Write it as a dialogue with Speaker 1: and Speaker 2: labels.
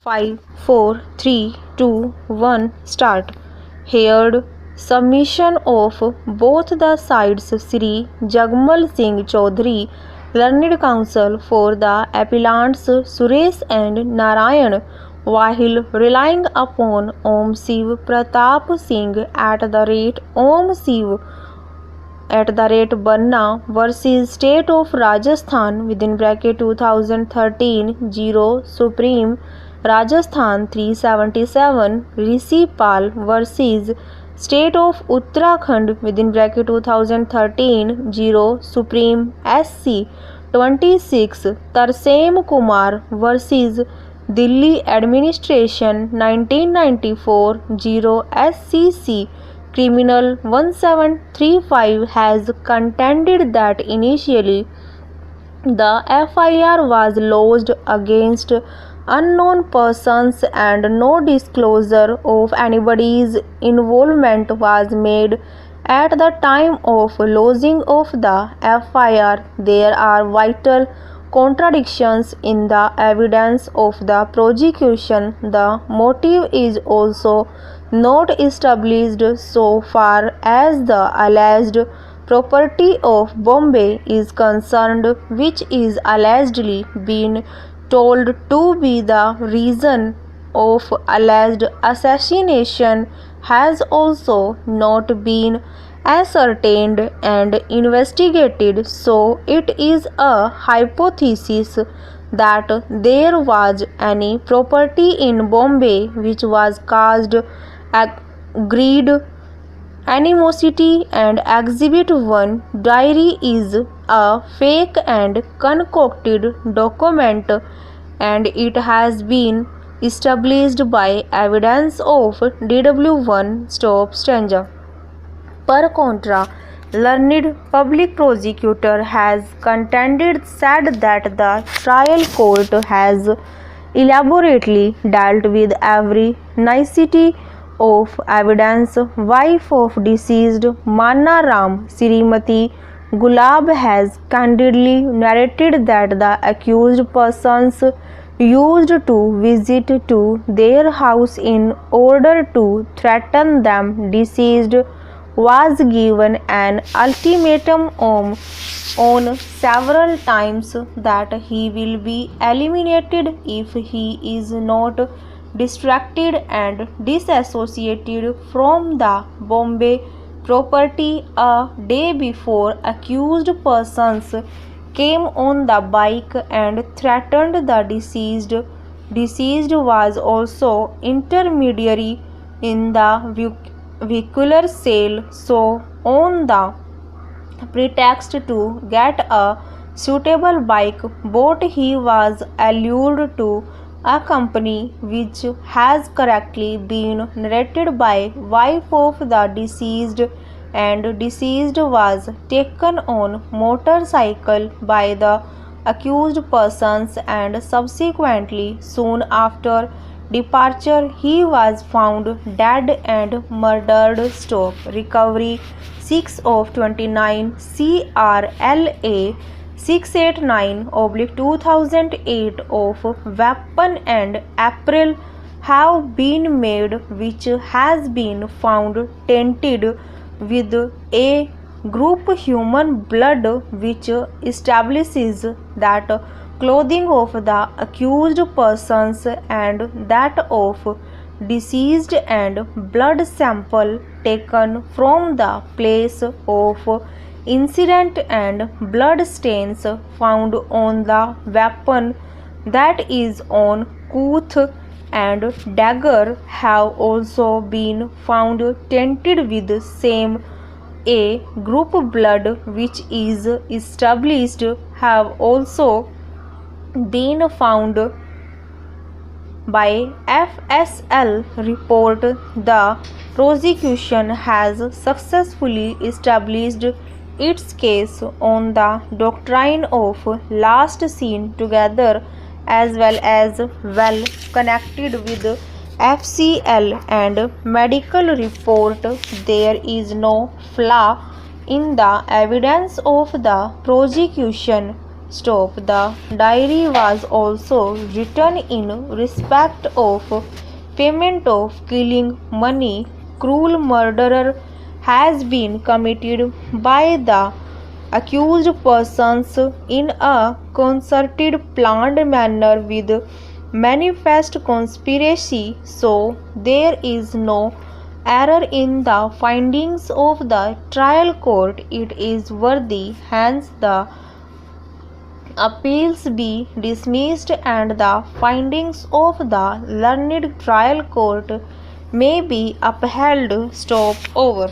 Speaker 1: 5, 4, 3, 2, 1, start. Heard submission of both the sides. Sri Jagmal Singh Chaudhary, learned counsel for the appellants Suresh and Narayan, while relying upon Om Shiv Pratap Singh at the rate Om Shiv Banna versus State of Rajasthan within bracket 2013 0 Supreme Rajasthan 377 Rishi Pal versus State of Uttarakhand within bracket 2013 0 Supreme SC 26 Tarsem Kumar versus Delhi Administration 1994 0 SCC Criminal 1735 has contended that initially the FIR was lodged against unknown persons and no disclosure of anybody's involvement was made at the time of lodging of the FIR. There are vital contradictions in the evidence of the prosecution. The motive is also not established so far as the alleged property of Bombay is concerned, which is allegedly been told to be the reason of alleged assassination has also not been ascertained and investigated, so it is a hypothesis that there was any property in Bombay which was caused agreed animosity, and Exhibit 1 diary is a fake and concocted document, and it has been established by evidence of DW1 stop stanza. Per contra, learned public prosecutor has said that the trial court has elaborately dealt with every nicety of evidence. Wife of deceased Manna Ram, Srimati Gulab, has candidly narrated that the accused persons used to visit to their house in order to threaten them. Deceased was given an ultimatum on several times that he will be eliminated if he is not distracted and disassociated from the Bombay property. A day before, accused persons came on the bike and threatened the deceased. Deceased was also intermediary in the vehicular sale, so on the pretext to get a suitable bike bought, he was allured to a company, which has correctly been narrated by wife of the deceased, and deceased was taken on motorcycle by the accused persons, and subsequently soon after departure he was found dead and murdered. Stop. Recovery 6 of 29 CRLA 689/2008 of weapon and apparel have been made, which has been found tainted with a group human blood, which establishes that clothing of the accused persons and that of deceased and blood sample taken from the place of incident and blood stains found on the weapon, that is on couth and dagger, have also been found tainted with same a group blood, which is established have also been found by FSL report. The prosecution has successfully established its case on the doctrine of last seen together, as well as well connected with FCL and medical report. There is no flaw in the evidence of the prosecution. Stop. The diary was also written in respect of payment of killing money. Cruel murder has been committed by the accused persons in a concerted, planned manner with manifest conspiracy, so there is no error in the findings of the trial court. It is worthy, hence the appeals be dismissed and the findings of the learned trial court may be upheld. Stop. Over.